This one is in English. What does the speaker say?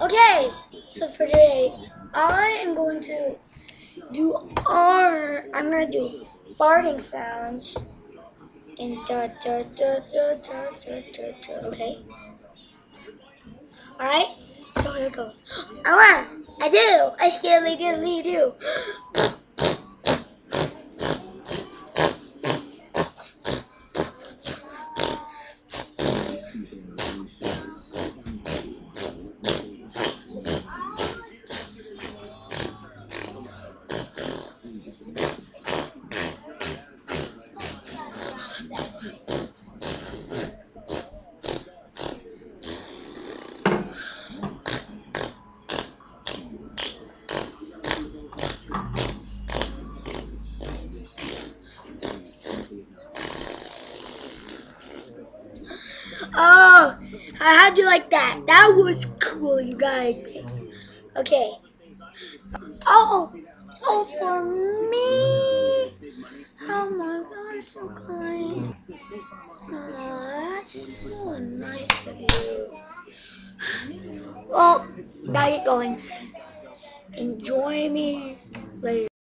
Okay, so for today, I am going to I'm gonna do farting sounds and okay? Alright, so here it goes. I scarcely diddly do. Oh, I had you like that. That was cool, you guys. Okay. Oh, oh, for me. Oh my God, so kind. Oh, that's so nice of you. Well, now get going. Enjoy me later.